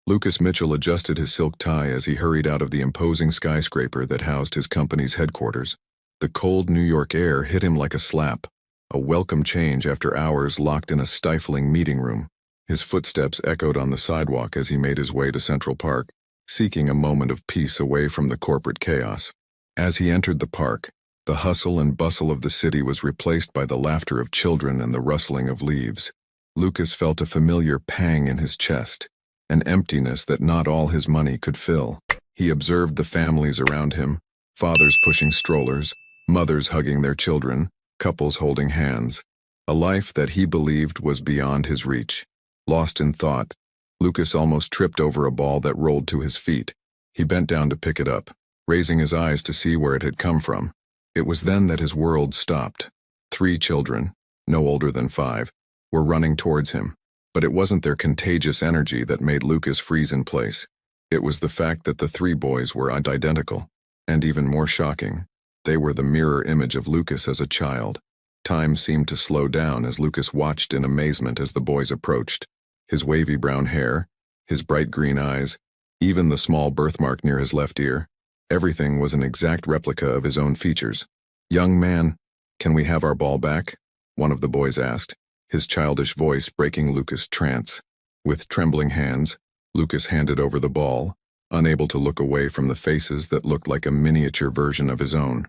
Lucas Mitchell adjusted his silk tie as he hurried out of the imposing skyscraper that housed his company's headquarters. The cold New York air hit him like a slap, a welcome change after hours locked in a stifling meeting room. His footsteps echoed on the sidewalk as he made his way to Central Park, seeking a moment of peace away from the corporate chaos. As he entered the park, the hustle and bustle of the city was replaced by the laughter of children and the rustling of leaves. Lucas felt a familiar pang in his chest, an emptiness that not all his money could fill. He observed the families around him, fathers pushing strollers, mothers hugging their children, couples holding hands, a life that he believed was beyond his reach. Lost in thought, Lucas almost tripped over a ball that rolled to his feet. He bent down to pick it up, raising his eyes to see where it had come from. It was then that his world stopped. 3 children, no older than 5, were running towards him. But it wasn't their contagious energy that made Lucas freeze in place. It was the fact that the 3 boys were identical. And even more shocking, they were the mirror image of Lucas as a child. Time seemed to slow down as Lucas watched in amazement as the boys approached. His wavy brown hair, his bright green eyes, even the small birthmark near his left ear, everything was an exact replica of his own features. "Young man, can we have our ball back?" one of the boys asked, his childish voice breaking Lucas' trance. With trembling hands, Lucas handed over the ball, unable to look away from the faces that looked like a miniature version of his own.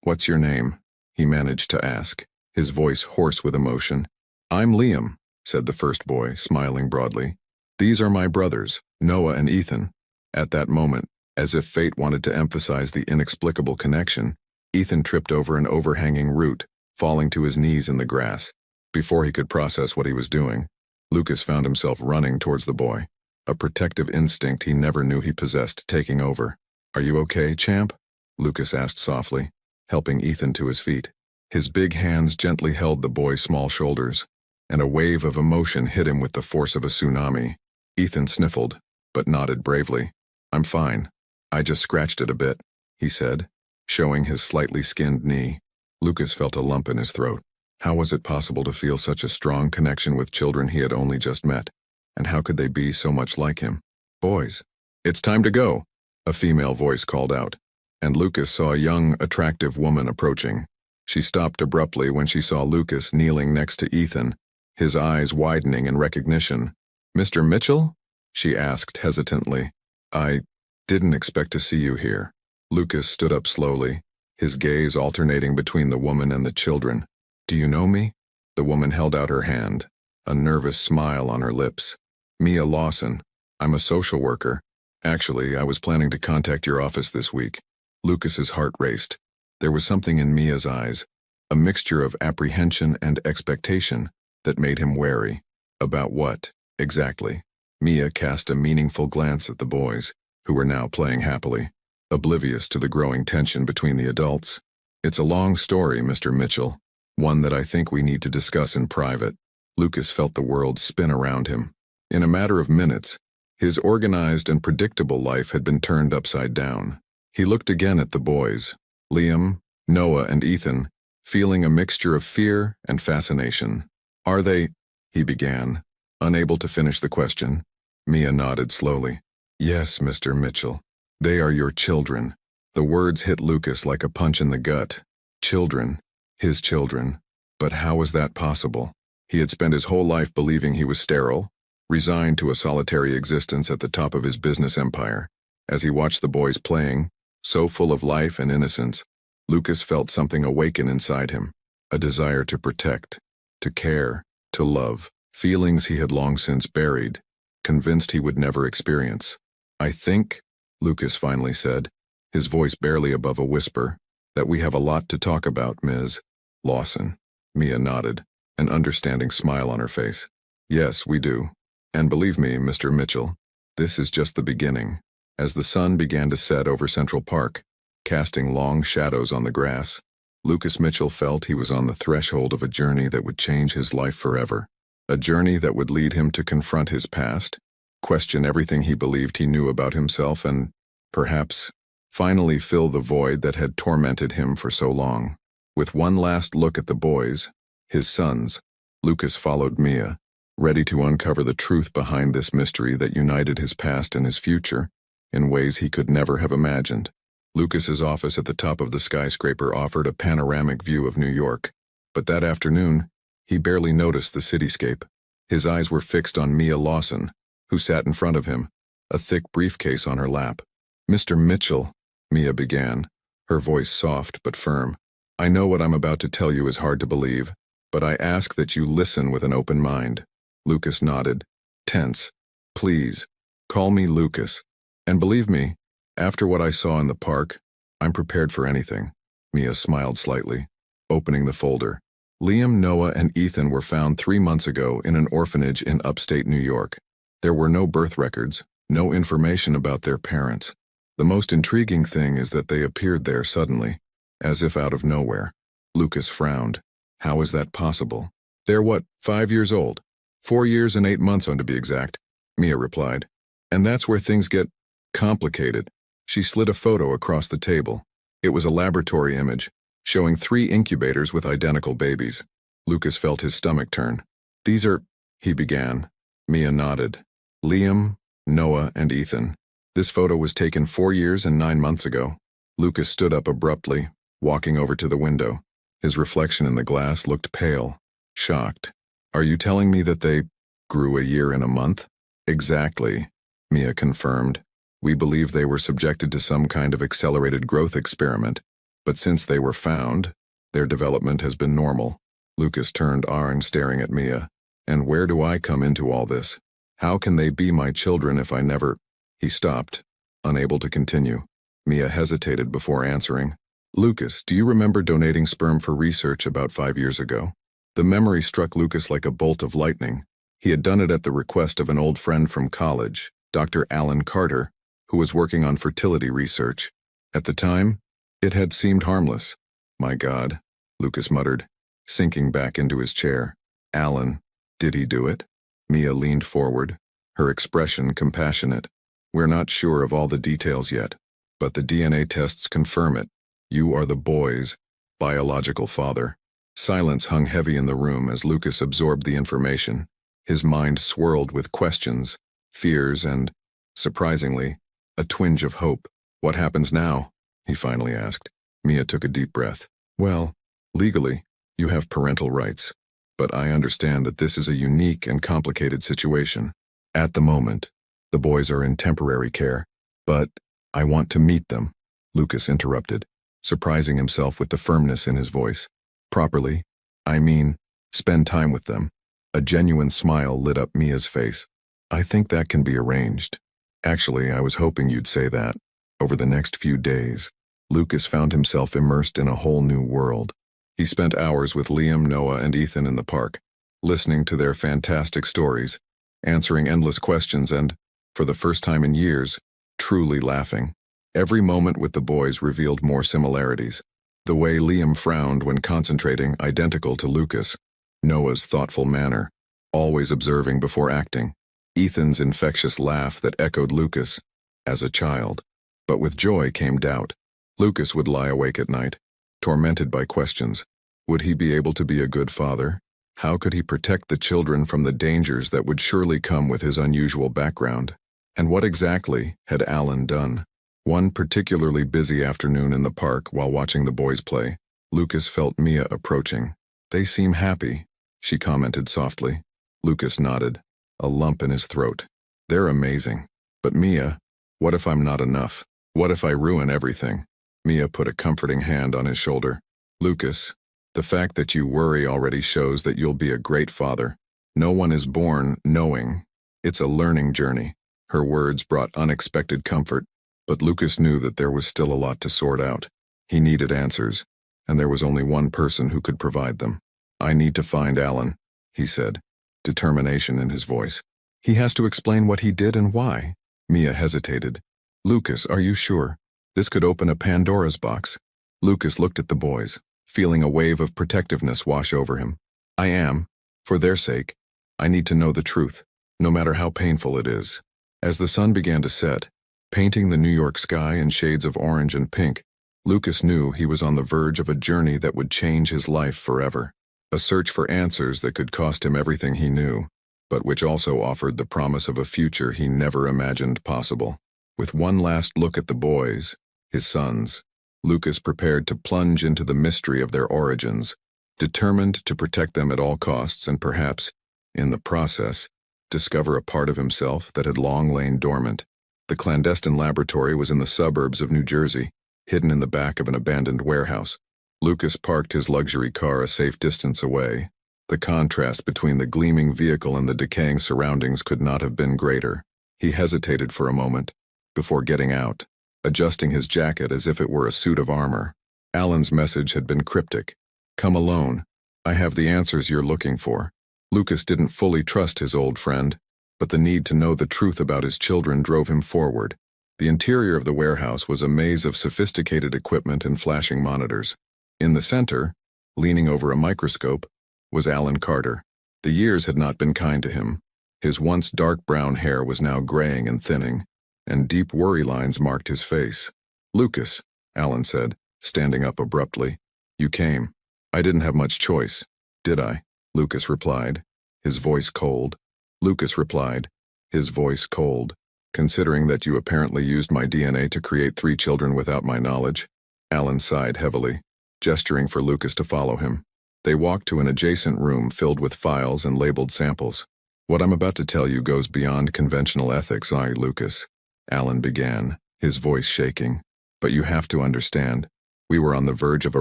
What's your name?" he managed to ask, his voice hoarse with emotion. "I'm Liam," said the first boy, smiling broadly. "These are my brothers, Noah and Ethan." At that moment, as if fate wanted to emphasize the inexplicable connection, Ethan tripped over an overhanging root, falling to his knees in the grass. Before he could process what he was doing, Lucas found himself running towards the boy, a protective instinct he never knew he possessed taking over. "Are you okay, champ?" Lucas asked softly, helping Ethan to his feet. His big hands gently held the boy's small shoulders, and a wave of emotion hit him with the force of a tsunami. Ethan sniffled, but nodded bravely. "I'm fine. I just scratched it a bit," he said, showing his slightly skinned knee. Lucas felt a lump in his throat. How was it possible to feel such a strong connection with children he had only just met? And how could they be so much like him? "Boys, it's time to go," a female voice called out, and Lucas saw a young, attractive woman approaching. She stopped abruptly when she saw Lucas kneeling next to Ethan, his eyes widening in recognition. "Mr. Mitchell?" she asked hesitantly. "I didn't expect to see you here." Lucas stood up slowly, his gaze alternating between the woman and the children. "Do you know me?" The woman held out her hand, a nervous smile on her lips. "Mia Lawson. I'm a social worker. Actually, I was planning to contact your office this week." Lucas's heart raced. There was something in Mia's eyes, a mixture of apprehension and expectation, that made him wary. About what, exactly? Mia cast a meaningful glance at the boys, who were now playing happily, oblivious to the growing tension between the adults. "It's a long story, Mr. Mitchell, one that I think we need to discuss in private." Lucas felt the world spin around him. In a matter of minutes, his organized and predictable life had been turned upside down. He looked again at the boys, Liam, Noah, and Ethan, feeling a mixture of fear and fascination. "Are they?" he began, unable to finish the question. Mia nodded slowly. "Yes, Mr. Mitchell. They are your children." The words hit Lucas like a punch in the gut. Children. His children. But how was that possible? He had spent his whole life believing he was sterile, resigned to a solitary existence at the top of his business empire. As he watched the boys playing, so full of life and innocence, Lucas felt something awaken inside him, a desire to protect, to care, to love, feelings he had long since buried, convinced he would never experience. "I think," Lucas finally said, his voice barely above a whisper, "that we have a lot to talk about, Ms. Lawson." Mia nodded, an understanding smile on her face. "Yes, we do. And believe me, Mr. Mitchell, this is just the beginning." As the sun began to set over Central Park, casting long shadows on the grass, Lucas Mitchell felt he was on the threshold of a journey that would change his life forever. A journey that would lead him to confront his past, question everything he believed he knew about himself, and, perhaps, finally fill the void that had tormented him for so long. With one last look at the boys, his sons, Lucas followed Mia, ready to uncover the truth behind this mystery that united his past and his future in ways he could never have imagined. Lucas's office at the top of the skyscraper offered a panoramic view of New York, but that afternoon, he barely noticed the cityscape. His eyes were fixed on Mia Lawson, who sat in front of him, a thick briefcase on her lap. "Mr. Mitchell," Mia began, her voice soft but firm. "I know what I'm about to tell you is hard to believe, but I ask that you listen with an open mind." Lucas nodded, tense. "Please, call me Lucas. And believe me, after what I saw in the park, I'm prepared for anything." Mia smiled slightly, opening the folder. Liam, Noah, and Ethan were found 3 months ago in an orphanage in upstate New York. There were no birth records, no information about their parents. The most intriguing thing is that they appeared there suddenly, as if out of nowhere. Lucas frowned. "How is that possible?" "They're what, 5 years old? 4 years and 8 months on to be exact," Mia replied. "And that's where things get complicated." She slid a photo across the table. It was a laboratory image, showing 3 incubators with identical babies. Lucas felt his stomach turn. "These are," he began. Mia nodded. "Liam, Noah, and Ethan. This photo was taken 4 years and 9 months ago." Lucas stood up abruptly, walking over to the window. His reflection in the glass looked pale, shocked. "Are you telling me that they grew a year in a month?" "Exactly," Mia confirmed. "We believe they were subjected to some kind of accelerated growth experiment, but since they were found, their development has been normal." Lucas turned orange, staring at Mia. "And where do I come into all this? How can they be my children if I never—" He stopped, unable to continue. Mia hesitated before answering. "Lucas, do you remember donating sperm for research about 5 years ago?" The memory struck Lucas like a bolt of lightning. He had done it at the request of an old friend from college, Dr. Alan Carter, who was working on fertility research. At the time, it had seemed harmless. "My God," Lucas muttered, sinking back into his chair. "Alan, did he do it?" Mia leaned forward, her expression compassionate. "We're not sure of all the details yet, but the DNA tests confirm it. You are the boy's biological father." Silence hung heavy in the room as Lucas absorbed the information. His mind swirled with questions, fears, and, surprisingly, a twinge of hope. "What happens now?" he finally asked. Mia took a deep breath. "Well, legally, you have parental rights, but I understand that this is a unique and complicated situation. At the moment, the boys are in temporary care, but I want to meet them," Lucas interrupted, surprising himself with the firmness in his voice. "Properly, I mean, spend time with them." A genuine smile lit up Mia's face. "I think that can be arranged. Actually, I was hoping you'd say that." Over the next few days, Lucas found himself immersed in a whole new world. He spent hours with Liam, Noah, and Ethan in the park, listening to their fantastic stories, answering endless questions and, for the first time in years, truly laughing. Every moment with the boys revealed more similarities. The way Liam frowned when concentrating, identical to Lucas. Noah's thoughtful manner, always observing before acting. Ethan's infectious laugh that echoed Lucas, as a child. But with joy came doubt. Lucas would lie awake at night, tormented by questions. Would he be able to be a good father? How could he protect the children from the dangers that would surely come with his unusual background? And what exactly had Alan done? One particularly busy afternoon in the park while watching the boys play, Lucas felt Mia approaching. "They seem happy," she commented softly. Lucas nodded, a lump in his throat. "They're amazing. But Mia, what if I'm not enough? What if I ruin everything?" Mia put a comforting hand on his shoulder. "Lucas, the fact that you worry already shows that you'll be a great father. No one is born knowing. It's a learning journey." Her words brought unexpected comfort, but Lucas knew that there was still a lot to sort out. He needed answers, and there was only one person who could provide them. "I need to find Alan," he said, determination in his voice. "He has to explain what he did and why." Mia hesitated. "Lucas, are you sure? This could open a Pandora's box." Lucas looked at the boys, feeling a wave of protectiveness wash over him. "I am. For their sake. I need to know the truth, no matter how painful it is." As the sun began to set, painting the New York sky in shades of orange and pink, Lucas knew he was on the verge of a journey that would change his life forever. A search for answers that could cost him everything he knew. but which also offered the promise of a future he never imagined possible. With one last look at the boys, his sons, Lucas prepared to plunge into the mystery of their origins, determined to protect them at all costs and perhaps, in the process, discover a part of himself that had long lain dormant. The clandestine laboratory was in the suburbs of New Jersey, hidden in the back of an abandoned warehouse. Lucas parked his luxury car a safe distance away. The contrast between the gleaming vehicle and the decaying surroundings could not have been greater. He hesitated for a moment, before getting out, adjusting his jacket as if it were a suit of armor. Alan's message had been cryptic. "Come alone. I have the answers you're looking for." Lucas didn't fully trust his old friend, but the need to know the truth about his children drove him forward. The interior of the warehouse was a maze of sophisticated equipment and flashing monitors. In the center, leaning over a microscope, was Alan Carter. The years had not been kind to him. His once dark brown hair was now graying and thinning, and deep worry lines marked his face. "Lucas," Alan said, standing up abruptly. "You came. I didn't have much choice, did I?" Lucas replied, his voice cold. Lucas replied, his voice cold. "Considering that you apparently used my DNA to create 3 children without my knowledge." Alan sighed heavily, gesturing for Lucas to follow him. They walked to an adjacent room filled with files and labeled samples. "What I'm about to tell you goes beyond conventional ethics, Lucas," Alan began, his voice shaking. "But you have to understand, we were on the verge of a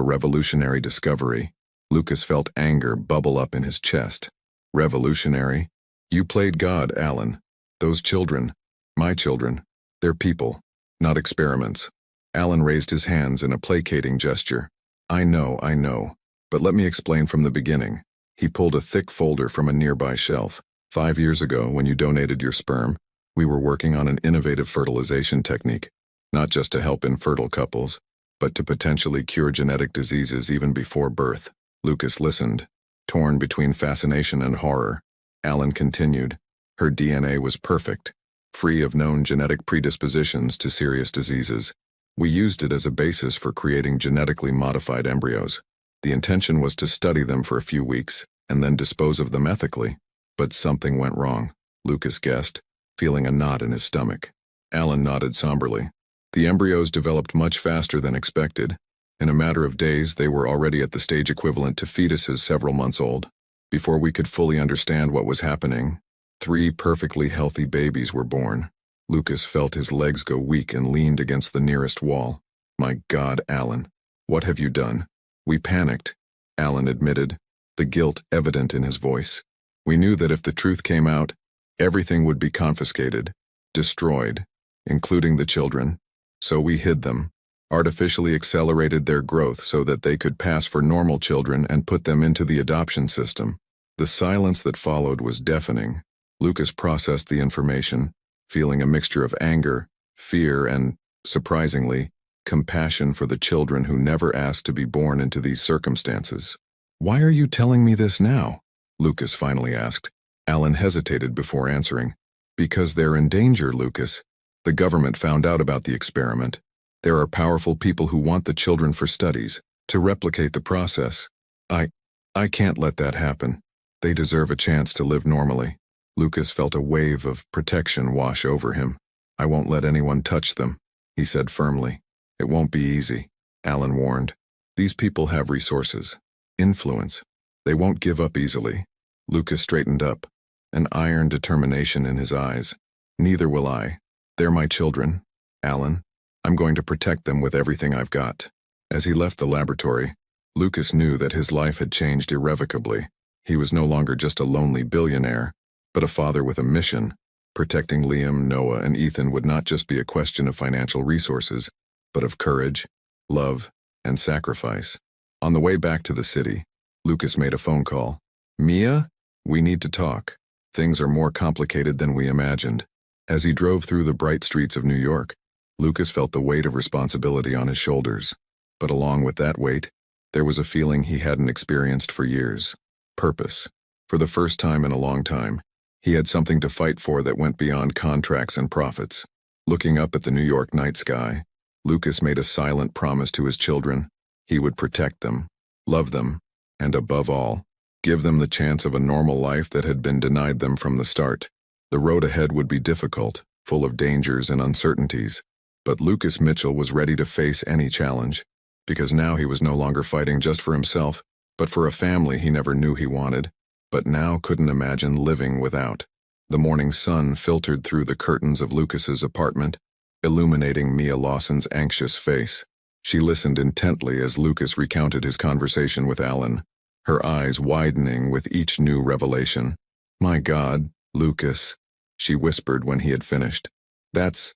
revolutionary discovery." Lucas felt anger bubble up in his chest. "Revolutionary? You played God, Alan. Those children, my children, they're people, not experiments." Alan raised his hands in a placating gesture. I know, but let me explain from the beginning." He pulled a thick folder from a nearby shelf. 5 years ago, when you donated your sperm, we were working on an innovative fertilization technique, not just to help infertile couples, but to potentially cure genetic diseases even before birth." Lucas listened, torn between fascination and horror. Alan continued, "Her DNA was perfect, free of known genetic predispositions to serious diseases. We used it as a basis for creating genetically modified embryos. The intention was to study them for a few weeks and then dispose of them ethically. But something went wrong," Lucas guessed, feeling a knot in his stomach. Alan nodded somberly. "The embryos developed much faster than expected. In a matter of days, they were already at the stage equivalent to fetuses several months old. Before we could fully understand what was happening, 3 perfectly healthy babies were born." Lucas felt his legs go weak and leaned against the nearest wall. "My God, Alan, what have you done?" "We panicked," Alan admitted, the guilt evident in his voice. "We knew that if the truth came out, everything would be confiscated, destroyed, including the children. So we hid them, artificially accelerated their growth so that they could pass for normal children and put them into the adoption system." The silence that followed was deafening. Lucas processed the information, feeling a mixture of anger, fear, and, surprisingly, compassion for the children who never asked to be born into these circumstances. "Why are you telling me this now?" Lucas finally asked. Alan hesitated before answering. "Because they're in danger, Lucas. The government found out about the experiment. There are powerful people who want the children for studies, to replicate the process. I can't let that happen. They deserve a chance to live normally." Lucas felt a wave of protection wash over him. "I won't let anyone touch them," he said firmly. "It won't be easy," Alan warned. "These people have resources, influence. They won't give up easily." Lucas straightened up, an iron determination in his eyes. "Neither will I. They're my children, Alan. I'm going to protect them with everything I've got." As he left the laboratory, Lucas knew that his life had changed irrevocably. He was no longer just a lonely billionaire, but a father with a mission. Protecting Liam, Noah, and Ethan would not just be a question of financial resources, but of courage, love, and sacrifice. On the way back to the city, Lucas made a phone call. "Mia, we need to talk. Things are more complicated than we imagined." As he drove through the bright streets of New York, Lucas felt the weight of responsibility on his shoulders. But along with that weight, there was a feeling he hadn't experienced for years. Purpose. For the first time in a long time, he had something to fight for that went beyond contracts and profits. Looking up at the New York night sky, Lucas made a silent promise to his children. He would protect them, love them, and above all, give them the chance of a normal life that had been denied them from the start. The road ahead would be difficult, full of dangers and uncertainties, but Lucas Mitchell was ready to face any challenge, because now he was no longer fighting just for himself, but for a family he never knew he wanted, but now couldn't imagine living without. The morning sun filtered through the curtains of Lucas's apartment, illuminating Mia Lawson's anxious face. She listened intently as Lucas recounted his conversation with Alan, her eyes widening with each new revelation. "My God, Lucas," she whispered when he had finished. That's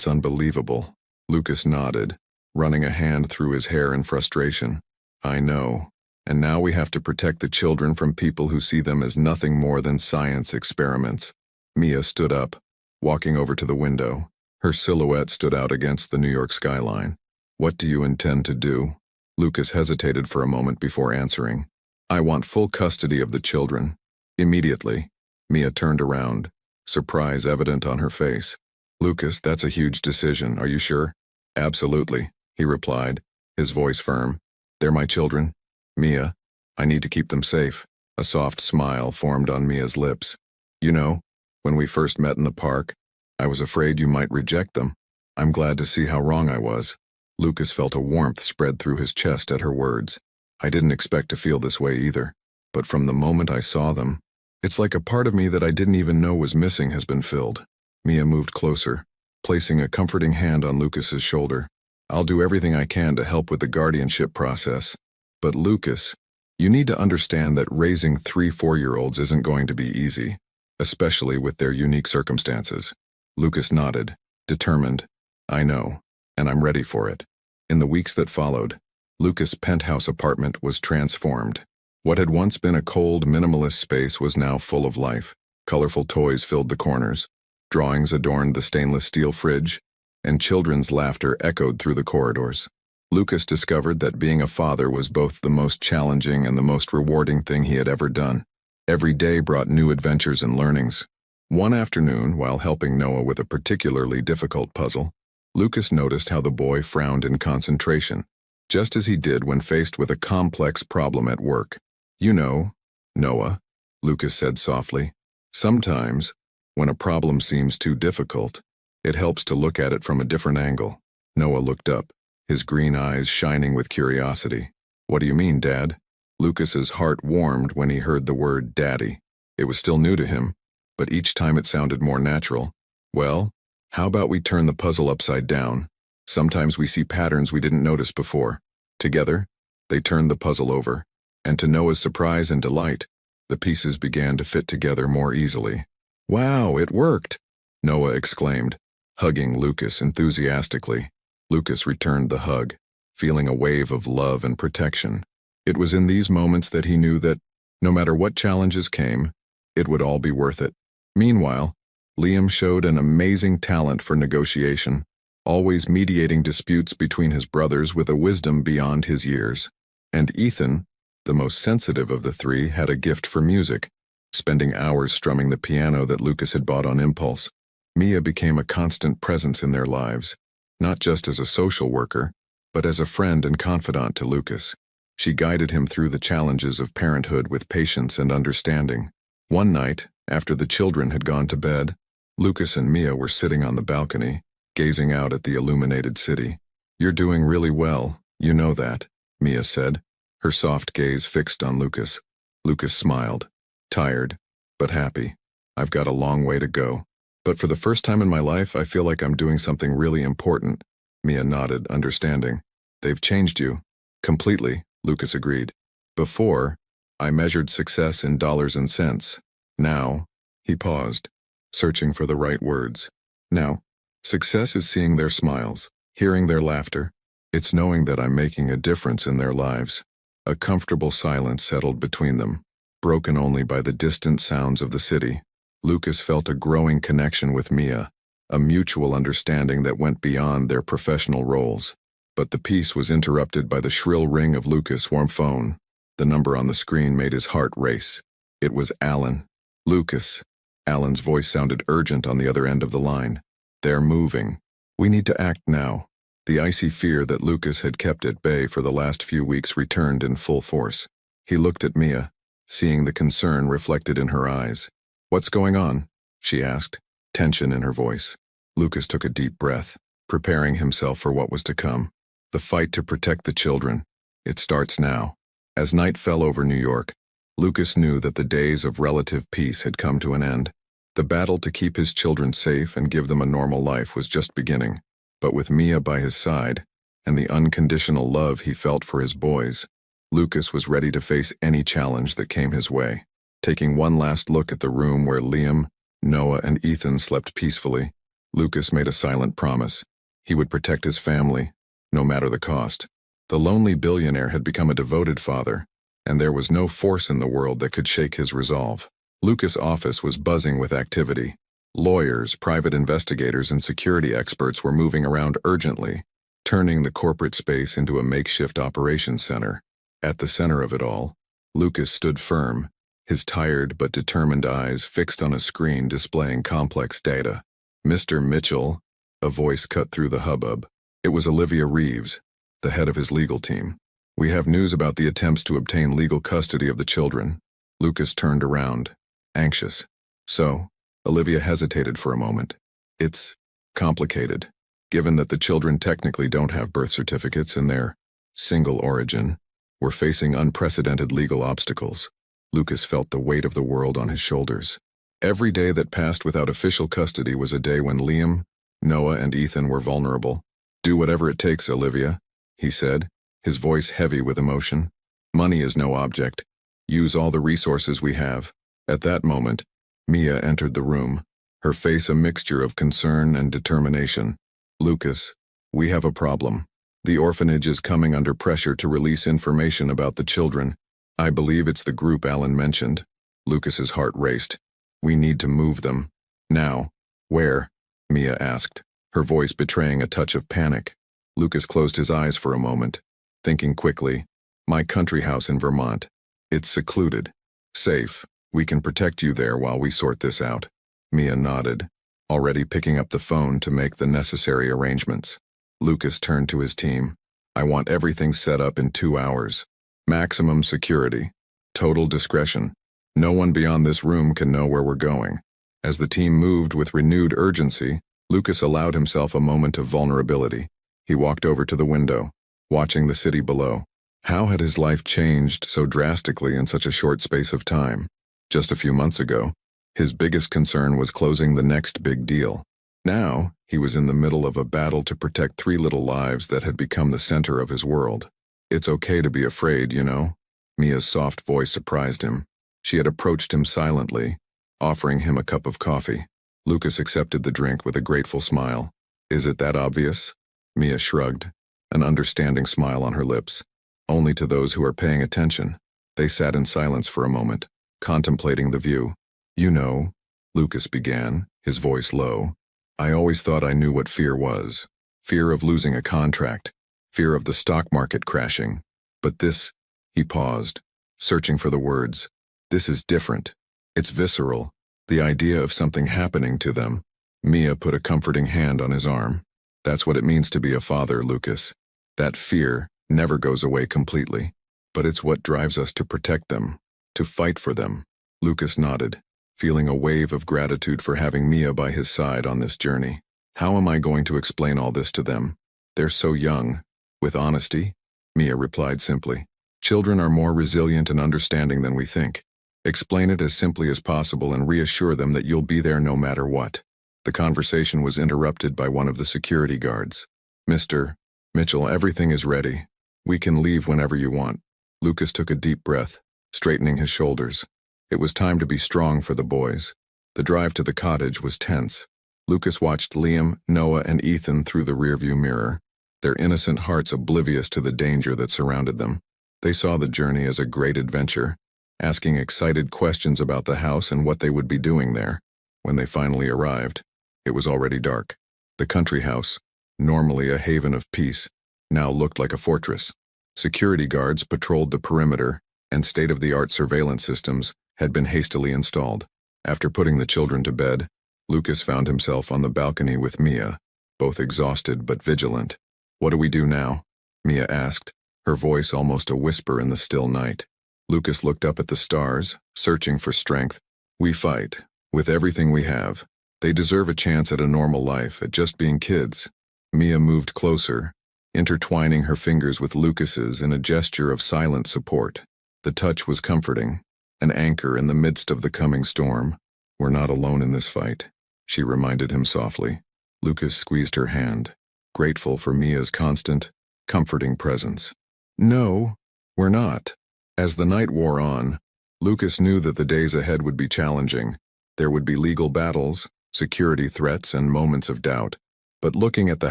unbelievable." Lucas nodded, running a hand through his hair in frustration. "I know. And now we have to protect the children from people who see them as nothing more than science experiments." Mia stood up, walking over to the window. Her silhouette stood out against the New York skyline. "What do you intend to do?" Lucas hesitated for a moment before answering. "I want full custody of the children. Immediately." Mia turned around, surprise evident on her face. "Lucas, that's a huge decision, are you sure?" "Absolutely," he replied, his voice firm. "They're my children. Mia, I need to keep them safe." A soft smile formed on Mia's lips. "You know, when we first met in the park, I was afraid you might reject them. I'm glad to see how wrong I was." Lucas felt a warmth spread through his chest at her words. "I didn't expect to feel this way either, but from the moment I saw them, it's like a part of me that I didn't even know was missing has been filled." Mia moved closer, placing a comforting hand on Lucas's shoulder. "I'll do everything I can to help with the guardianship process. But Lucas, you need to understand that raising 3 4-year-olds isn't going to be easy, especially with their unique circumstances." Lucas nodded, determined. "I know, and I'm ready for it." In the weeks that followed, Lucas' penthouse apartment was transformed. What had once been a cold, minimalist space was now full of life. Colorful toys filled the corners, drawings adorned the stainless steel fridge, and children's laughter echoed through the corridors. Lucas discovered that being a father was both the most challenging and the most rewarding thing he had ever done. Every day brought new adventures and learnings. One afternoon, while helping Noah with a particularly difficult puzzle, Lucas noticed how the boy frowned in concentration, just as he did when faced with a complex problem at work. "You know, Noah," Lucas said softly, "sometimes, when a problem seems too difficult, it helps to look at it from a different angle." Noah looked up, his green eyes shining with curiosity. "What do you mean, Dad?" Lucas's heart warmed when he heard the word daddy. It was still new to him, but each time it sounded more natural. "Well, how about we turn the puzzle upside down? Sometimes we see patterns we didn't notice before." Together, they turned the puzzle over, and to Noah's surprise and delight, the pieces began to fit together more easily. "Wow, it worked!" Noah exclaimed, hugging Lucas enthusiastically. Lucas returned the hug, feeling a wave of love and protection. It was in these moments that he knew that, no matter what challenges came, it would all be worth it. Meanwhile, Liam showed an amazing talent for negotiation, always mediating disputes between his brothers with a wisdom beyond his years. And Ethan, the most sensitive of the three, had a gift for music, spending hours strumming the piano that Lucas had bought on impulse. Mia became a constant presence in their lives, not just as a social worker, but as a friend and confidant to Lucas. She guided him through the challenges of parenthood with patience and understanding. One night, after the children had gone to bed, Lucas and Mia were sitting on the balcony, gazing out at the illuminated city. "You're doing really well, you know that," Mia said, her soft gaze fixed on Lucas. Lucas smiled, tired, but happy. "I've got a long way to go. But for the first time in my life, I feel like I'm doing something really important." Mia nodded, understanding. "They've changed you." "Completely," Lucas agreed. "Before, I measured success in dollars and cents. Now," he paused, searching for the right words. "Now, success is seeing their smiles, hearing their laughter. It's knowing that I'm making a difference in their lives." A comfortable silence settled between them, broken only by the distant sounds of the city. Lucas felt a growing connection with Mia, a mutual understanding that went beyond their professional roles. But the peace was interrupted by the shrill ring of Lucas' warm phone. The number on the screen made his heart race. It was Alan. "Lucas." Alan's voice sounded urgent on the other end of the line. "They're moving. We need to act now." The icy fear that Lucas had kept at bay for the last few weeks returned in full force. He looked at Mia, seeing the concern reflected in her eyes. "What's going on?" she asked, tension in her voice. Lucas took a deep breath, preparing himself for what was to come. The fight to protect the children. It starts now. As night fell over New York, Lucas knew that the days of relative peace had come to an end. The battle to keep his children safe and give them a normal life was just beginning. But with Mia by his side, and the unconditional love he felt for his boys, Lucas was ready to face any challenge that came his way. Taking one last look at the room where Liam, Noah, and Ethan slept peacefully, Lucas made a silent promise. He would protect his family, no matter the cost. The lonely billionaire had become a devoted father, and there was no force in the world that could shake his resolve. Lucas' office was buzzing with activity. Lawyers, private investigators, and security experts were moving around urgently, turning the corporate space into a makeshift operations center. At the center of it all, Lucas stood firm, his tired but determined eyes fixed on a screen displaying complex data. "Mr. Mitchell," a voice cut through the hubbub. It was Olivia Reeves, the head of his legal team. "We have news about the attempts to obtain legal custody of the children." Lucas turned around, anxious. "So?" Olivia hesitated for a moment. "It's complicated. Given that the children technically don't have birth certificates and they're single origin, we're facing unprecedented legal obstacles." Lucas felt the weight of the world on his shoulders. Every day that passed without official custody was a day when Liam, Noah, and Ethan were vulnerable. "Do whatever it takes, Olivia," he said, his voice heavy with emotion. "Money is no object. Use all the resources we have." At that moment, Mia entered the room, her face a mixture of concern and determination. "Lucas, we have a problem. The orphanage is coming under pressure to release information about the children. I believe it's the group Alan mentioned." Lucas's heart raced. "We need to move them. Now." "Where?" Mia asked, her voice betraying a touch of panic. Lucas closed his eyes for a moment, thinking quickly. "My country house in Vermont. It's secluded. Safe. We can protect you there while we sort this out." Mia nodded, already picking up the phone to make the necessary arrangements. Lucas turned to his team. "I want everything set up in 2 hours. Maximum security. Total discretion. No one beyond this room can know where we're going." As the team moved with renewed urgency, Lucas allowed himself a moment of vulnerability. He walked over to the window, watching the city below. How had his life changed so drastically in such a short space of time? Just a few months ago, his biggest concern was closing the next big deal. Now, he was in the middle of a battle to protect 3 little lives that had become the center of his world. "It's okay to be afraid, you know?" Mia's soft voice surprised him. She had approached him silently, offering him a cup of coffee. Lucas accepted the drink with a grateful smile. "Is it that obvious?" Mia shrugged, an understanding smile on her lips. "Only to those who are paying attention." They sat in silence for a moment, contemplating the view. "You know," Lucas began, his voice low, "I always thought I knew what fear was. Fear of losing a contract. Fear of the stock market crashing. But this," he paused, searching for the words, "this is different. It's visceral. The idea of something happening to them." Mia put a comforting hand on his arm. "That's what it means to be a father, Lucas. That fear never goes away completely. But it's what drives us to protect them, to fight for them." Lucas nodded, feeling a wave of gratitude for having Mia by his side on this journey. "How am I going to explain all this to them? They're so young." "With honesty," Mia replied simply. "Children are more resilient and understanding than we think. Explain it as simply as possible and reassure them that you'll be there no matter what." The conversation was interrupted by one of the security guards. "Mr. Mitchell, everything is ready. We can leave whenever you want." Lucas took a deep breath, straightening his shoulders. It was time to be strong for the boys. The drive to the cottage was tense. Lucas watched Liam, Noah, and Ethan through the rearview mirror, their innocent hearts oblivious to the danger that surrounded them. They saw the journey as a great adventure, asking excited questions about the house and what they would be doing there. When they finally arrived, it was already dark. The country house, normally a haven of peace, now looked like a fortress. Security guards patrolled the perimeter, and state-of-the-art surveillance systems had been hastily installed. After putting the children to bed, Lucas found himself on the balcony with Mia, both exhausted but vigilant. "What do we do now?" Mia asked, her voice almost a whisper in the still night. Lucas looked up at the stars, searching for strength. We fight, with everything we have. They deserve a chance at a normal life, at just being kids. Mia moved closer, intertwining her fingers with Lucas's in a gesture of silent support. The touch was comforting, an anchor in the midst of the coming storm. We're not alone in this fight, she reminded him softly. Lucas squeezed her hand, grateful for Mia's constant, comforting presence. No, we're not. As the night wore on, Lucas knew that the days ahead would be challenging. There would be legal battles, security threats, and moments of doubt. But looking at the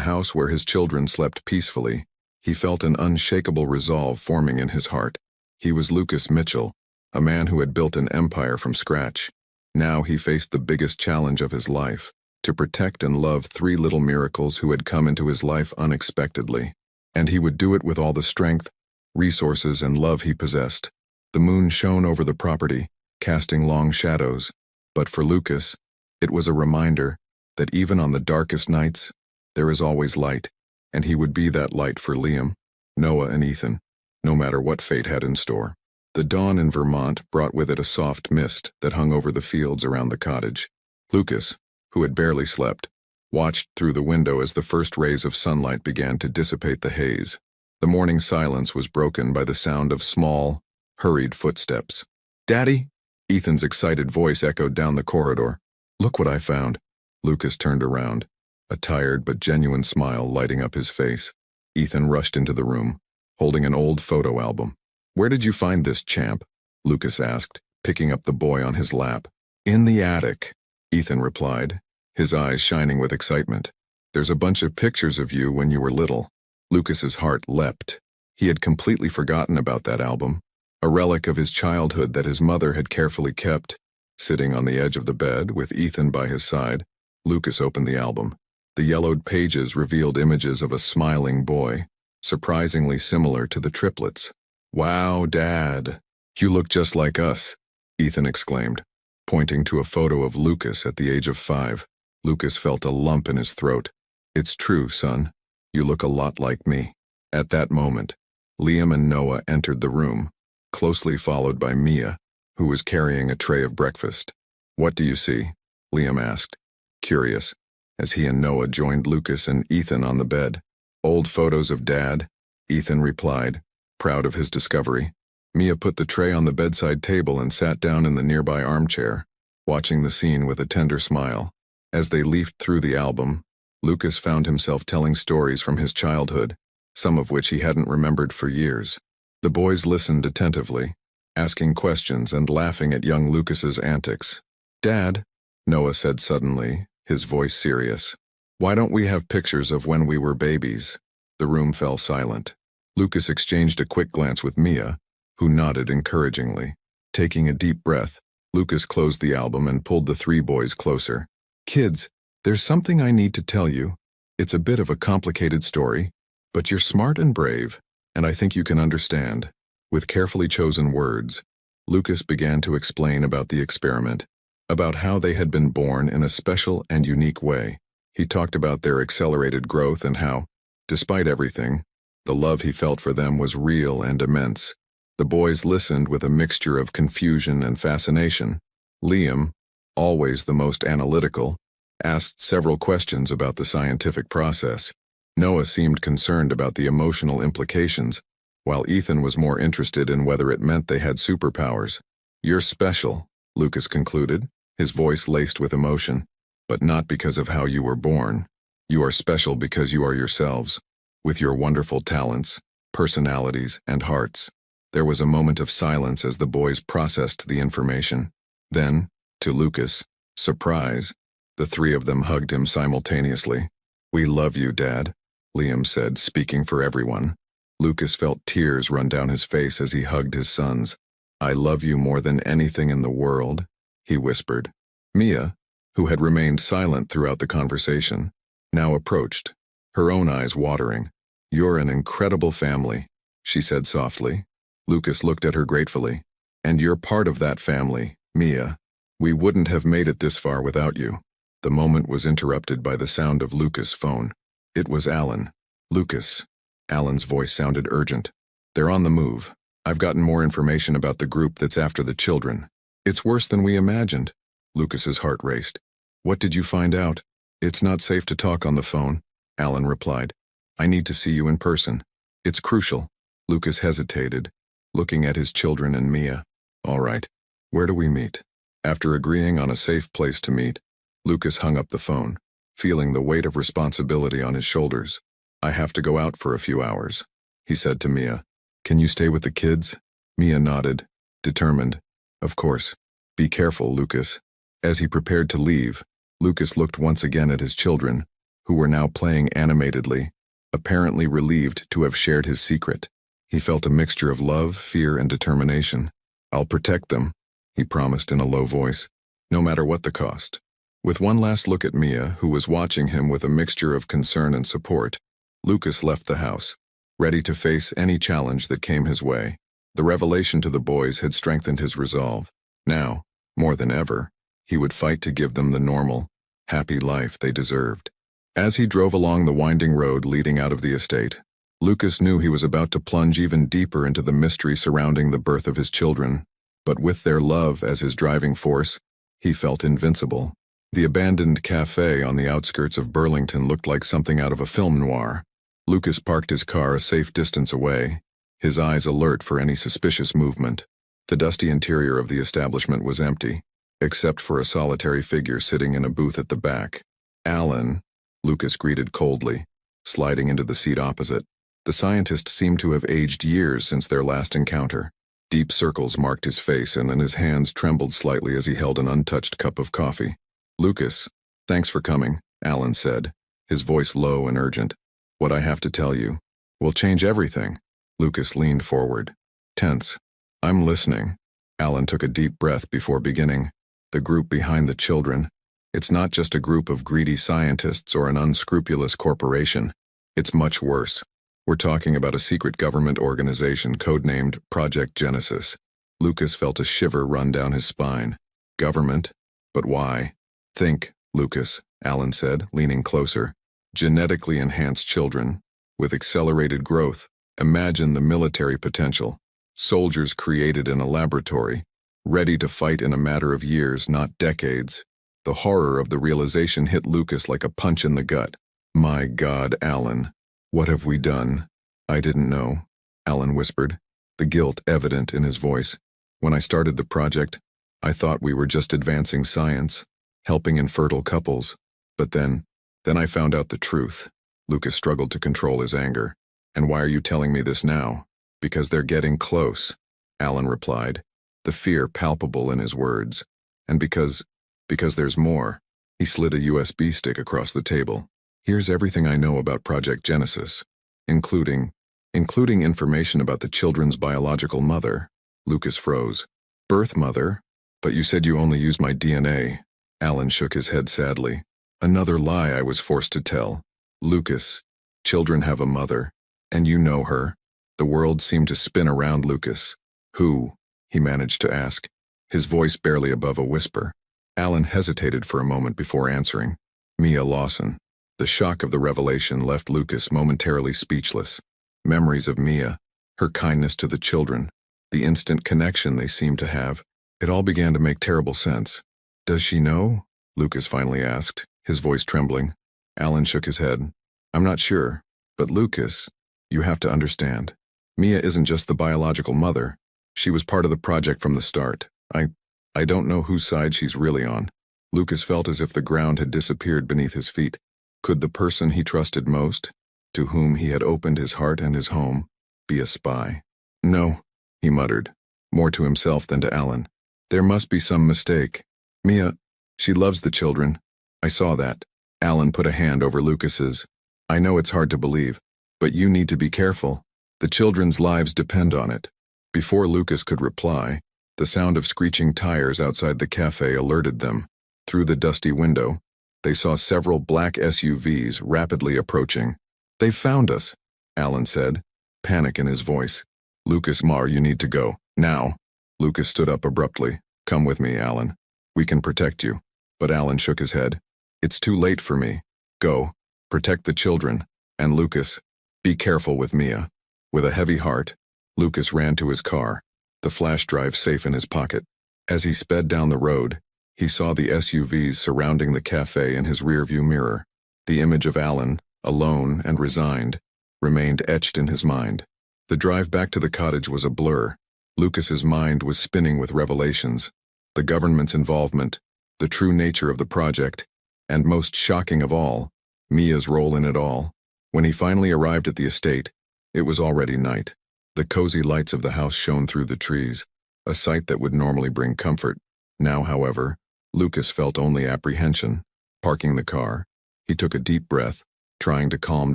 house where his children slept peacefully, he felt an unshakable resolve forming in his heart. He was Lucas Mitchell, a man who had built an empire from scratch. Now he faced the biggest challenge of his life, to protect and love 3 little miracles who had come into his life unexpectedly. And he would do it with all the strength, resources, and love he possessed. The moon shone over the property, casting long shadows. But for Lucas, it was a reminder that even on the darkest nights, there is always light, and he would be that light for Liam, Noah, and Ethan, no matter what fate had in store. The dawn in Vermont brought with it a soft mist that hung over the fields around the cottage. Lucas, who had barely slept, watched through the window as the first rays of sunlight began to dissipate the haze. The morning silence was broken by the sound of small, hurried footsteps. "Daddy?" Ethan's excited voice echoed down the corridor. "Look what I found." Lucas turned around, a tired but genuine smile lighting up his face. Ethan rushed into the room, holding an old photo album. "Where did you find this, champ?" Lucas asked, picking up the boy on his lap. "In the attic," Ethan replied, his eyes shining with excitement. "There's a bunch of pictures of you when you were little." Lucas's heart leapt. He had completely forgotten about that album, a relic of his childhood that his mother had carefully kept. Sitting on the edge of the bed, with Ethan by his side, Lucas opened the album. The yellowed pages revealed images of a smiling boy, surprisingly similar to the triplets. "Wow, Dad, you look just like us," Ethan exclaimed, pointing to a photo of Lucas at the age of 5. Lucas felt a lump in his throat. "It's true, son. You look a lot like me." At that moment, Liam and Noah entered the room, closely followed by Mia, who was carrying a tray of breakfast. "What do you see?" Liam asked, curious, as he and Noah joined Lucas and Ethan on the bed. "Old photos of Dad," Ethan replied, proud of his discovery. Mia put the tray on the bedside table and sat down in the nearby armchair, watching the scene with a tender smile. As they leafed through the album, Lucas found himself telling stories from his childhood, some of which he hadn't remembered for years. The boys listened attentively, asking questions and laughing at young Lucas's antics. "Dad," Noah said suddenly, his voice serious, "why don't we have pictures of when we were babies?" The room fell silent. Lucas exchanged a quick glance with Mia, who nodded encouragingly. Taking a deep breath, Lucas closed the album and pulled the 3 boys closer. "Kids, there's something I need to tell you. It's a bit of a complicated story, but you're smart and brave, and I think you can understand." With carefully chosen words, Lucas began to explain about the experiment, about how they had been born in a special and unique way. He talked about their accelerated growth and how, despite everything, the love he felt for them was real and immense. The boys listened with a mixture of confusion and fascination. Liam, always the most analytical, asked several questions about the scientific process. Noah seemed concerned about the emotional implications, while Ethan was more interested in whether it meant they had superpowers. "You're special," Lucas concluded, his voice laced with emotion, "but not because of how you were born. You are special because you are yourselves, with your wonderful talents, personalities, and hearts." There was a moment of silence as the boys processed the information. Then, to Lucas' surprise, the 3 of them hugged him simultaneously. "We love you, Dad," Liam said, speaking for everyone. Lucas felt tears run down his face as he hugged his sons. "I love you more than anything in the world," he whispered. Mia, who had remained silent throughout the conversation, now approached, her own eyes watering. "You're an incredible family," she said softly. Lucas looked at her gratefully. "And you're part of that family, Mia. We wouldn't have made it this far without you." The moment was interrupted by the sound of Lucas' phone. It was Alan. "Lucas." Alan's voice sounded urgent. "They're on the move. I've gotten more information about the group that's after the children. It's worse than we imagined. Lucas's heart raced. What did you find out? It's not safe to talk on the phone, Alan replied. I need to see you in person. It's crucial. Lucas hesitated, looking at his children and Mia. All right. Where do we meet? After agreeing on a safe place to meet, Lucas hung up the phone, feeling the weight of responsibility on his shoulders. I have to go out for a few hours, he said to Mia. Can you stay with the kids? Mia nodded, determined. Of course. Be careful, Lucas. As he prepared to leave, Lucas looked once again at his children, who were now playing animatedly, apparently relieved to have shared his secret. He felt a mixture of love, fear, and determination. I'll protect them, he promised in a low voice, no matter what the cost. With one last look at Mia, who was watching him with a mixture of concern and support, Lucas left the house, ready to face any challenge that came his way. The revelation to the boys had strengthened his resolve. Now, more than ever, he would fight to give them the normal, happy life they deserved. As he drove along the winding road leading out of the estate, Lucas knew he was about to plunge even deeper into the mystery surrounding the birth of his children. But with their love as his driving force, he felt invincible. The abandoned cafe on the outskirts of Burlington looked like something out of a film noir. Lucas parked his car a safe distance away, his eyes alert for any suspicious movement. The dusty interior of the establishment was empty, except for a solitary figure sitting in a booth at the back. Alan, Lucas greeted coldly, sliding into the seat opposite. The scientist seemed to have aged years since their last encounter. Deep circles marked his face, and then his hands trembled slightly as he held an untouched cup of coffee. Lucas, thanks for coming, Alan said, his voice low and urgent. What I have to tell you will change everything. Lucas leaned forward, tense. I'm listening. Alan took a deep breath before beginning. The group behind the children. It's not just a group of greedy scientists or an unscrupulous corporation. It's much worse. We're talking about a secret government organization codenamed Project Genesis. Lucas felt a shiver run down his spine. Government? But why? Think, Lucas, Alan said, leaning closer. Genetically enhanced children, with accelerated growth. Imagine the military potential. Soldiers created in a laboratory, ready to fight in a matter of years, not decades. The horror of the realization hit Lucas like a punch in the gut. My God, Alan. What have we done? I didn't know, Alan whispered, the guilt evident in his voice. When I started the project, I thought we were just advancing science, helping infertile couples. But then I found out the truth. Lucas struggled to control his anger. And why are you telling me this now? Because they're getting close, Alan replied, the fear palpable in his words. And because there's more. He slid a USB stick across the table. Here's everything I know about Project Genesis, including information about the children's biological mother. Lucas froze. Birth mother? But you said you only used my DNA. Alan shook his head sadly. Another lie I was forced to tell. Lucas, children have a mother, and you know her. The world seemed to spin around Lucas. Who? He managed to ask, his voice barely above a whisper. Alan hesitated for a moment before answering. Mia Lawson. The shock of the revelation left Lucas momentarily speechless. Memories of Mia, her kindness to the children, the instant connection they seemed to have, it all began to make terrible sense. Does she know? Lucas finally asked, his voice trembling. Alan shook his head. I'm not sure, but Lucas, you have to understand. Mia isn't just the biological mother. She was part of the project from the start. I don't know whose side she's really on. Lucas felt as if the ground had disappeared beneath his feet. Could the person he trusted most, to whom he had opened his heart and his home, be a spy? No, he muttered, more to himself than to Alan. There must be some mistake. Mia, she loves the children. I saw that. Alan put a hand over Lucas's. I know it's hard to believe, but you need to be careful. The children's lives depend on it. Before Lucas could reply, the sound of screeching tires outside the cafe alerted them. Through the dusty window, they saw several black SUVs rapidly approaching. They've found us, Alan said, panic in his voice. Lucas, you need to go, now. Lucas stood up abruptly. Come with me, Alan. We can protect you. But Alan shook his head. It's too late for me. Go, protect the children. And Lucas, be careful with Mia. With a heavy heart, Lucas ran to his car, the flash drive safe in his pocket. As he sped down the road, he saw the SUVs surrounding the cafe in his rearview mirror. The image of Alan, alone and resigned, remained etched in his mind. The drive back to the cottage was a blur. Lucas's mind was spinning with revelations. The government's involvement, the true nature of the project, and most shocking of all, Mia's role in it all. When he finally arrived at the estate, it was already night. The cozy lights of the house shone through the trees, a sight that would normally bring comfort. Now, however, Lucas felt only apprehension. Parking the car, he took a deep breath, trying to calm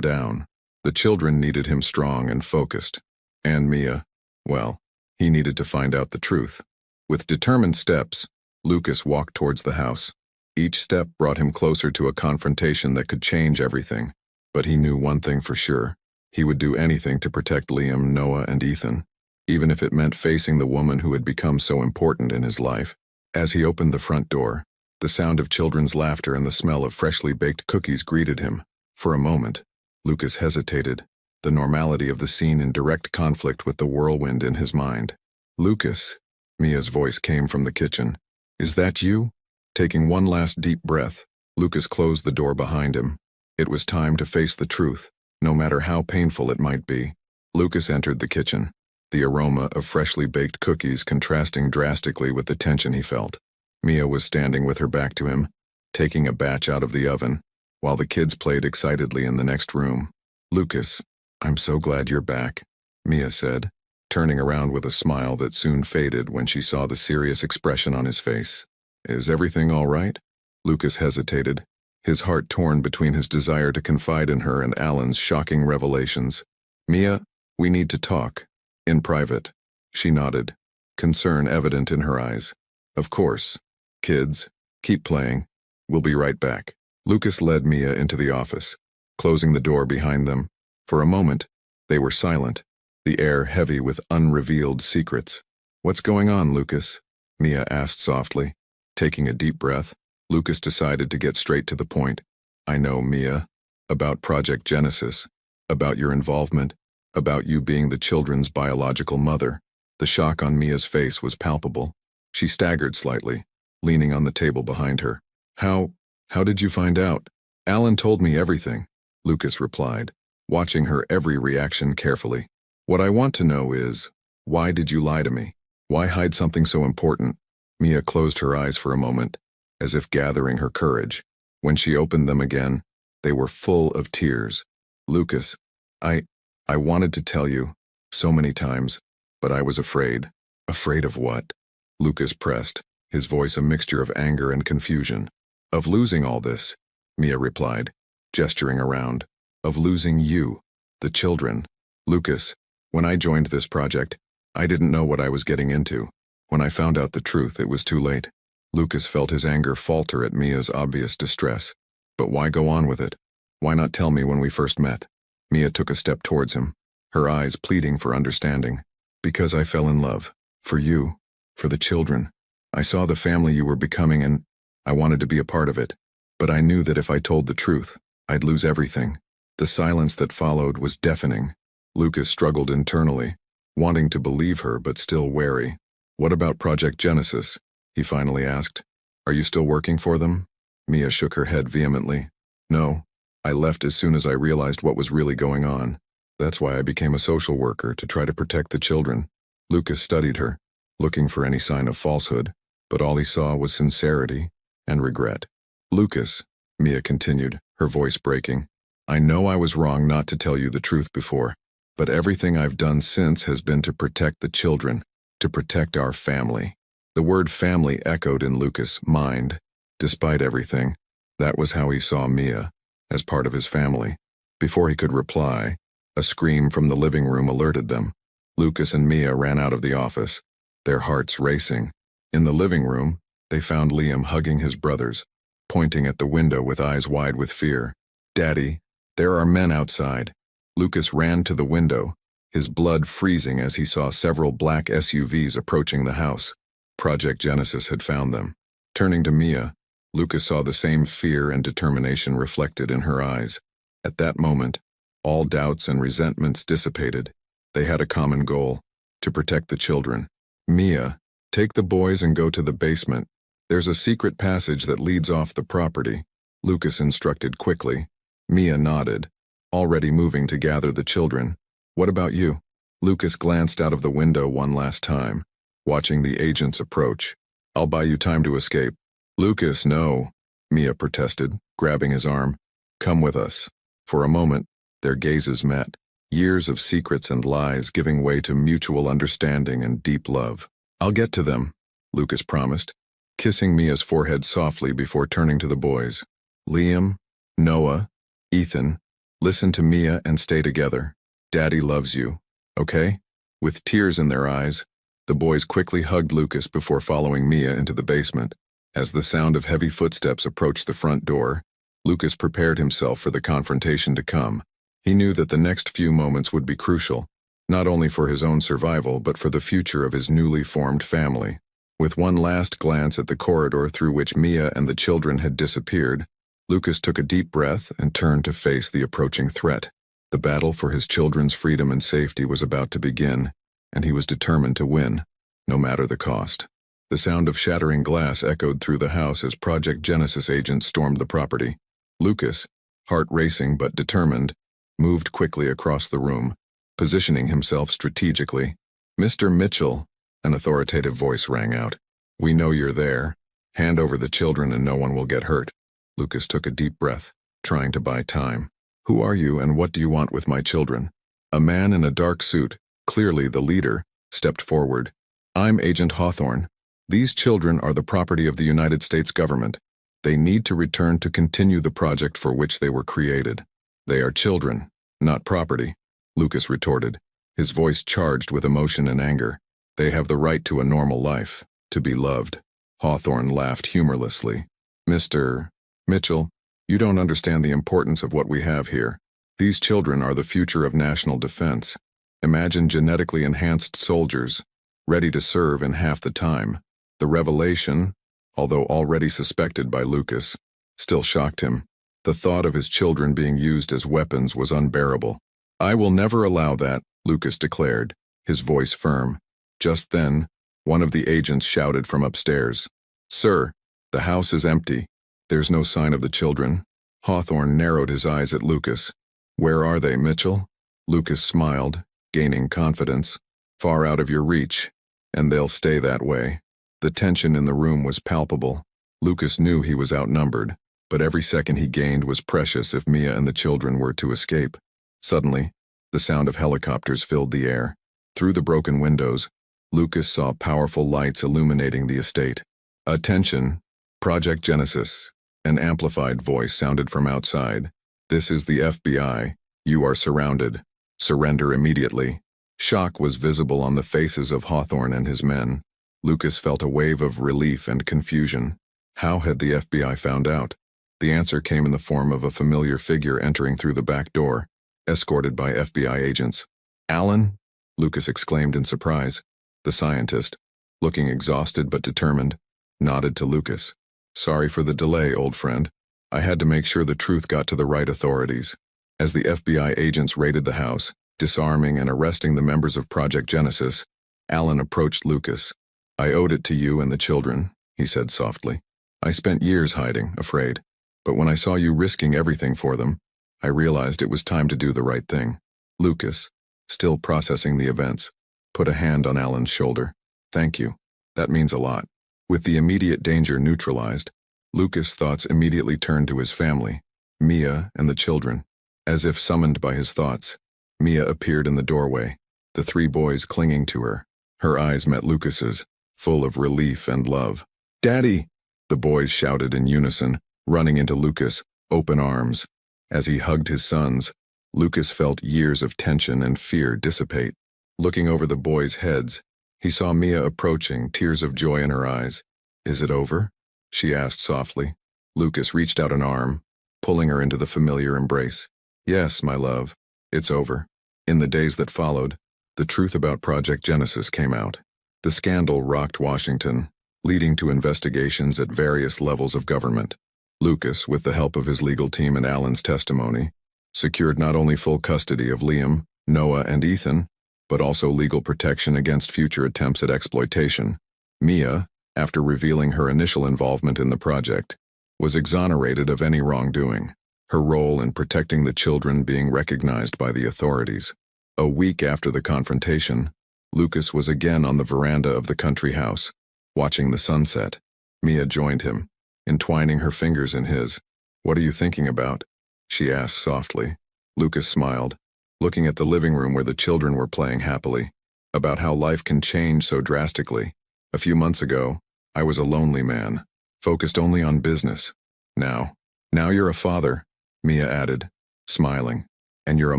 down. The children needed him strong and focused. And Mia, well, he needed to find out the truth. With determined steps, Lucas walked towards the house. Each step brought him closer to a confrontation that could change everything. But he knew one thing for sure. He would do anything to protect Liam, Noah, and Ethan, even if it meant facing the woman who had become so important in his life. As he opened the front door, the sound of children's laughter and the smell of freshly baked cookies greeted him. For a moment, Lucas hesitated, the normality of the scene in direct conflict with the whirlwind in his mind. "Lucas," Mia's voice came from the kitchen. "Is that you?" Taking one last deep breath, Lucas closed the door behind him. It was time to face the truth, no matter how painful it might be. Lucas entered the kitchen, the aroma of freshly baked cookies contrasting drastically with the tension he felt. Mia was standing with her back to him, taking a batch out of the oven, while the kids played excitedly in the next room. "Lucas, I'm so glad you're back," Mia said, turning around with a smile that soon faded when she saw the serious expression on his face. "Is everything all right?" Lucas hesitated, his heart torn between his desire to confide in her and Alan's shocking revelations. "Mia, we need to talk. In private." She nodded, concern evident in her eyes. "Of course. Kids, keep playing. We'll be right back." Lucas led Mia into the office, closing the door behind them. For a moment, they were silent, the air heavy with unrevealed secrets. "What's going on, Lucas?" Mia asked softly. Taking a deep breath, Lucas decided to get straight to the point. "I know, Mia. About Project Genesis. About your involvement. About you being the children's biological mother." The shock on Mia's face was palpable. She staggered slightly, leaning on the table behind her. How did you find out?" "Alan told me everything," Lucas replied, watching her every reaction carefully. "What I want to know is, why did you lie to me? Why hide something so important?" Mia closed her eyes for a moment, as if gathering her courage. When she opened them again, they were full of tears. "Lucas, I wanted to tell you, so many times, but I was afraid." "Afraid of what?" Lucas pressed, his voice a mixture of anger and confusion. "Of losing all this," Mia replied, gesturing around. "Of losing you, the children." "Lucas, when I joined this project, I didn't know what I was getting into. When I found out the truth, it was too late." Lucas felt his anger falter at Mia's obvious distress. "But why go on with it? Why not tell me when we first met?" Mia took a step towards him, her eyes pleading for understanding. "Because I fell in love. For you. For the children. I saw the family you were becoming and I wanted to be a part of it. But I knew that if I told the truth, I'd lose everything." The silence that followed was deafening. Lucas struggled internally, wanting to believe her but still wary. "What about Project Genesis?" he finally asked. "Are you still working for them?" Mia shook her head vehemently. "No. I left as soon as I realized what was really going on. That's why I became a social worker, to try to protect the children." Lucas studied her, looking for any sign of falsehood, but all he saw was sincerity and regret. "Lucas," Mia continued, her voice breaking, "I know I was wrong not to tell you the truth before, but everything I've done since has been to protect the children, to protect our family." The word family echoed in Lucas' mind. Despite everything, that was how he saw Mia, as part of his family. Before he could reply, a scream from the living room alerted them. Lucas and Mia ran out of the office, their hearts racing. In the living room, they found Liam hugging his brothers, pointing at the window with eyes wide with fear. "Daddy, there are men outside." Lucas ran to the window, his blood freezing as he saw several black SUVs approaching the house. Project Genesis had found them. Turning to Mia, Lucas saw the same fear and determination reflected in her eyes. At that moment, all doubts and resentments dissipated. They had a common goal, to protect the children. Mia, take the boys and go to the basement. There's a secret passage that leads off the property, Lucas instructed quickly. Mia nodded, already moving to gather the children. What about you? Lucas glanced out of the window one last time, watching the agents approach. I'll buy you time to escape. Lucas, no, Mia protested, grabbing his arm. Come with us. For a moment, their gazes met, years of secrets and lies giving way to mutual understanding and deep love. I'll get to them, Lucas promised, kissing Mia's forehead softly before turning to the boys. Liam, Noah, Ethan, listen to Mia and stay together. Daddy loves you, okay? With tears in their eyes, the boys quickly hugged Lucas before following Mia into the basement. As the sound of heavy footsteps approached the front door, Lucas prepared himself for the confrontation to come. He knew that the next few moments would be crucial, not only for his own survival but for the future of his newly formed family. With one last glance at the corridor through which Mia and the children had disappeared, Lucas took a deep breath and turned to face the approaching threat. The battle for his children's freedom and safety was about to begin, and he was determined to win, no matter the cost. The sound of shattering glass echoed through the house as Project Genesis agents stormed the property. Lucas, heart racing but determined, moved quickly across the room, positioning himself strategically. Mr. Mitchell, an authoritative voice rang out. We know you're there. Hand over the children and no one will get hurt. Lucas took a deep breath, trying to buy time. Who are you and what do you want with my children? A man in a dark suit, clearly the leader, stepped forward. I'm Agent Hawthorne. These children are the property of the United States government. They need to return to continue the project for which they were created. They are children, not property, Lucas retorted, his voice charged with emotion and anger. They have the right to a normal life, to be loved. Hawthorne laughed humorlessly. Mr. Mitchell, you don't understand the importance of what we have here. These children are the future of national defense. Imagine genetically enhanced soldiers, ready to serve in half the time. The revelation, although already suspected by Lucas, still shocked him. The thought of his children being used as weapons was unbearable. I will never allow that, Lucas declared, his voice firm. Just then, one of the agents shouted from upstairs. Sir, the house is empty. There's no sign of the children. Hawthorne narrowed his eyes at Lucas. Where are they, Mitchell? Lucas smiled, gaining confidence. Far out of your reach, and they'll stay that way. The tension in the room was palpable. Lucas knew he was outnumbered, but every second he gained was precious if Mia and the children were to escape. Suddenly, the sound of helicopters filled the air. Through the broken windows, Lucas saw powerful lights illuminating the estate. Attention, Project Genesis. An amplified voice sounded from outside. This is the FBI. You are surrounded. Surrender immediately. Shock was visible on the faces of Hawthorne and his men. Lucas felt a wave of relief and confusion. How had the FBI found out? The answer came in the form of a familiar figure entering through the back door, escorted by FBI agents. Alan? Lucas exclaimed in surprise. The scientist, looking exhausted but determined, nodded to Lucas. Sorry for the delay, old friend. I had to make sure the truth got to the right authorities. As the FBI agents raided the house, disarming and arresting the members of Project Genesis, Alan approached Lucas. I owed it to you and the children, he said softly. I spent years hiding, afraid, but when I saw you risking everything for them, I realized it was time to do the right thing. Lucas, still processing the events, put a hand on Alan's shoulder. Thank you. That means a lot. With the immediate danger neutralized, Lucas' thoughts immediately turned to his family, Mia and the children. As if summoned by his thoughts, Mia appeared in the doorway, the three boys clinging to her. Her eyes met Lucas's, full of relief and love. Daddy! The boys shouted in unison, running into Lucas, open arms. As he hugged his sons, Lucas felt years of tension and fear dissipate. Looking over the boys' heads, he saw Mia approaching, tears of joy in her eyes. Is it over? She asked softly. Lucas reached out an arm, pulling her into the familiar embrace. Yes, my love, it's over. In the days that followed, the truth about Project Genesis came out. The scandal rocked Washington, leading to investigations at various levels of government. Lucas, with the help of his legal team and Alan's testimony, secured not only full custody of Liam, Noah, and Ethan, but also legal protection against future attempts at exploitation. Mia, after revealing her initial involvement in the project, was exonerated of any wrongdoing, her role in protecting the children being recognized by the authorities. A week after the confrontation, Lucas was again on the veranda of the country house, watching the sunset. Mia joined him, entwining her fingers in his. "What are you thinking about?" she asked softly. Lucas smiled, looking at the living room where the children were playing happily. "About how life can change so drastically. A few months ago, I was a lonely man, focused only on business. Now you're a father," Mia added, smiling. "And you're a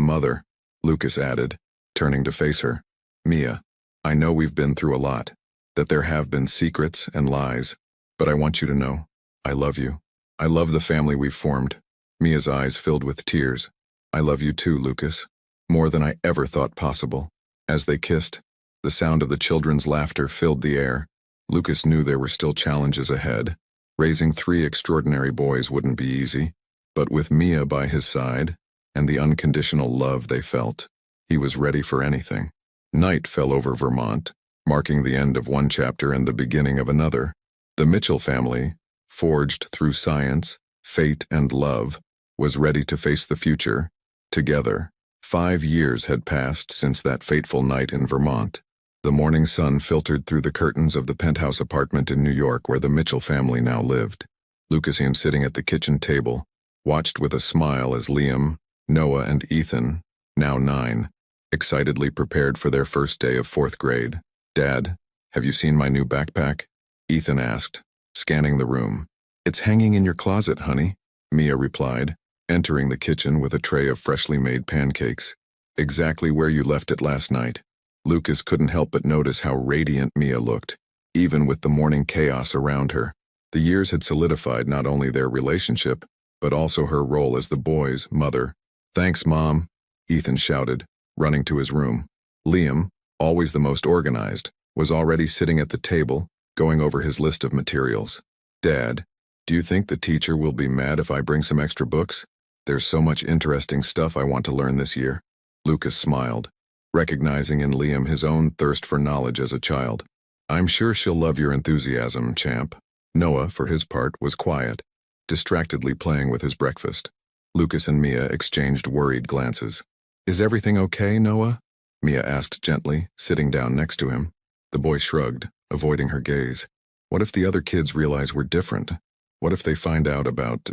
mother," Lucas added, turning to face her. "Mia, I know we've been through a lot, that there have been secrets and lies, but I want you to know, I love you. I love the family we've formed." Mia's eyes filled with tears. "I love you too, Lucas. More than I ever thought possible." As they kissed, the sound of the children's laughter filled the air. Lucas knew there were still challenges ahead. Raising 3 extraordinary boys wouldn't be easy, but with Mia by his side, and the unconditional love they felt, he was ready for anything. Night fell over Vermont, marking the end of one chapter and the beginning of another. The Mitchell family, forged through science, fate, and love, was ready to face the future, together. 5 years had passed since that fateful night in Vermont. The morning sun filtered through the curtains of the penthouse apartment in New York where the Mitchell family now lived. Lucasian, sitting at the kitchen table, watched with a smile as Liam, Noah, and Ethan, now 9, excitedly prepared for their first day of 4th grade. "Dad, have you seen my new backpack?" Ethan asked, scanning the room. "It's hanging in your closet, honey," Mia replied, entering the kitchen with a tray of freshly made pancakes. "Exactly where you left it last night." Lucas couldn't help but notice how radiant Mia looked, even with the morning chaos around her. The years had solidified not only their relationship, but also her role as the boys' mother. "Thanks, Mom," Ethan shouted, running to his room. Liam, always the most organized, was already sitting at the table, going over his list of materials. "Dad, do you think the teacher will be mad if I bring some extra books? There's so much interesting stuff I want to learn this year." Lucas smiled, recognizing in Liam his own thirst for knowledge as a child. "I'm sure she'll love your enthusiasm, champ." Noah, for his part, was quiet, distractedly playing with his breakfast. Lucas and Mia exchanged worried glances. "Is everything okay, Noah?" Mia asked gently, sitting down next to him. The boy shrugged, avoiding her gaze. "What if the other kids realize we're different? What if they find out about,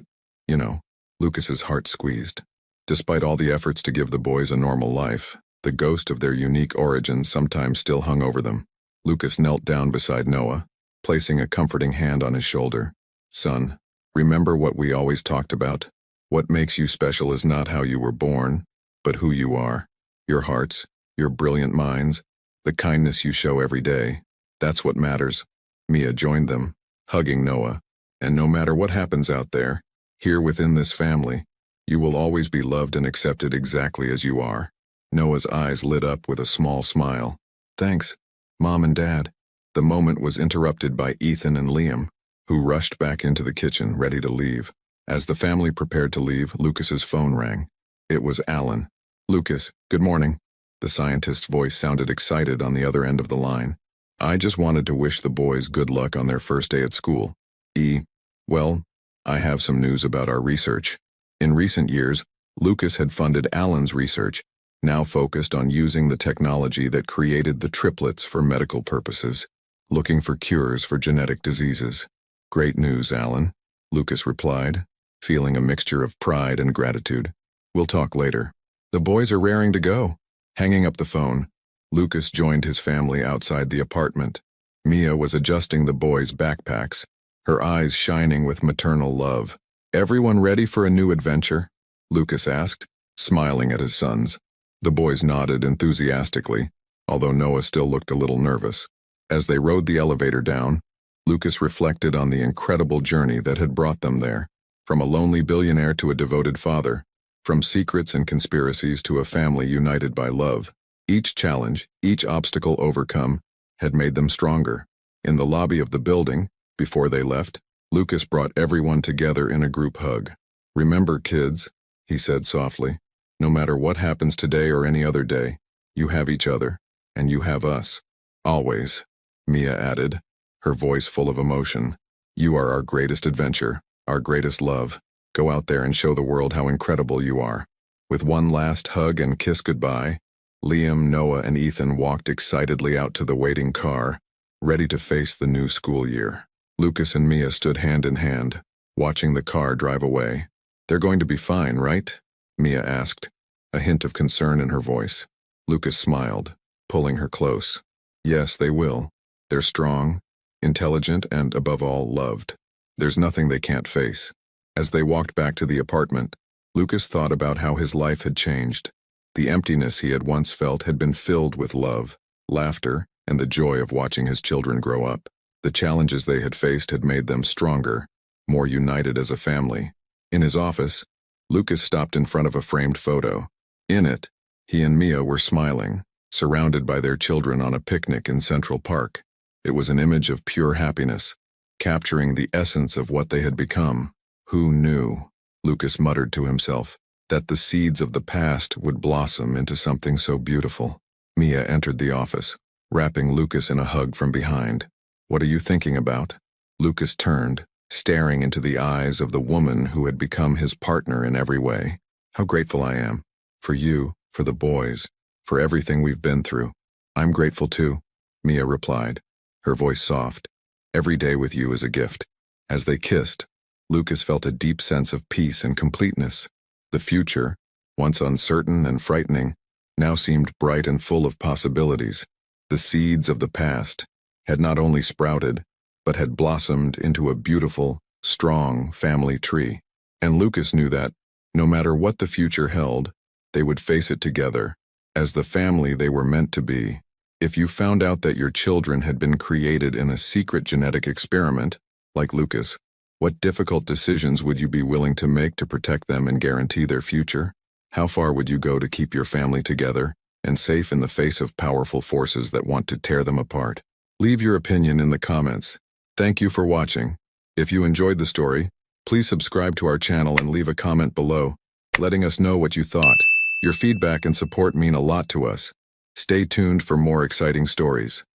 Lucas's heart squeezed. Despite all the efforts to give the boys a normal life, the ghost of their unique origins sometimes still hung over them. Lucas knelt down beside Noah, placing a comforting hand on his shoulder. "Son, remember what we always talked about? What makes you special is not how you were born, but who you are. Your hearts, your brilliant minds, the kindness you show every day. That's what matters." Mia joined them, hugging Noah. "And no matter what happens out there, here within this family, you will always be loved and accepted exactly as you are." Noah's eyes lit up with a small smile. "Thanks, Mom and Dad." The moment was interrupted by Ethan and Liam, who rushed back into the kitchen, ready to leave. As the family prepared to leave, Lucas's phone rang. It was Alan. "Lucas, good morning." The scientist's voice sounded excited on the other end of the line. "I just wanted to wish the boys good luck on their first day at school. Well, I have some news about our research." In recent years, Lucas had funded Alan's research, now focused on using the technology that created the triplets for medical purposes, looking for cures for genetic diseases. "Great news, Alan," Lucas replied, feeling a mixture of pride and gratitude. "We'll talk later." The boys are raring to go. Hanging up the phone, Lucas joined his family outside the apartment. Mia was adjusting the boys' backpacks, her eyes shining with maternal love. "Everyone ready for a new adventure?" Lucas asked, smiling at his sons. The boys nodded enthusiastically, although Noah still looked a little nervous. As they rode the elevator down, Lucas reflected on the incredible journey that had brought them there, from a lonely billionaire to a devoted father, from secrets and conspiracies to a family united by love. Each challenge, each obstacle overcome, had made them stronger. In the lobby of the building, before they left, Lucas brought everyone together in a group hug. "Remember, kids," he said softly, "no matter what happens today or any other day, you have each other. And you have us. Always, Mia added, her voice full of emotion. You are our greatest adventure, our greatest love. Go out there and show the world how incredible you are. With one last hug and kiss goodbye, Liam, Noah, and Ethan walked excitedly out to the waiting car, ready to face the new school year. Lucas and Mia stood hand in hand, watching the car drive away. They're going to be fine, right? Mia asked, a hint of concern in her voice. Lucas smiled, pulling her close. Yes, they will. They're strong, intelligent, and above all, loved. There's nothing they can't face. As they walked back to the apartment, Lucas thought about how his life had changed. The emptiness he had once felt had been filled with love, laughter, and the joy of watching his children grow up. The challenges they had faced had made them stronger, more united as a family. In his office, Lucas stopped in front of a framed photo. In it, he and Mia were smiling, surrounded by their children on a picnic in Central Park. It was an image of pure happiness, capturing the essence of what they had become. Who knew, Lucas muttered to himself, that the seeds of the past would blossom into something so beautiful. Mia entered the office, wrapping Lucas in a hug from behind. What are you thinking about? Lucas turned, staring into the eyes of the woman who had become his partner in every way. How grateful I am. For you, for the boys, for everything we've been through. I'm grateful too, Mia replied, her voice soft. Every day with you is a gift. As they kissed, Lucas felt a deep sense of peace and completeness. The future, once uncertain and frightening, now seemed bright and full of possibilities. The seeds of the past had not only sprouted, but had blossomed into a beautiful, strong family tree. And Lucas knew that, no matter what the future held, they would face it together, as the family they were meant to be. If you found out that your children had been created in a secret genetic experiment, like Lucas, what difficult decisions would you be willing to make to protect them and guarantee their future? How far would you go to keep your family together and safe in the face of powerful forces that want to tear them apart? Leave your opinion in the comments. Thank you for watching. If you enjoyed the story, please subscribe to our channel and leave a comment below, letting us know what you thought. Your feedback and support mean a lot to us. Stay tuned for more exciting stories.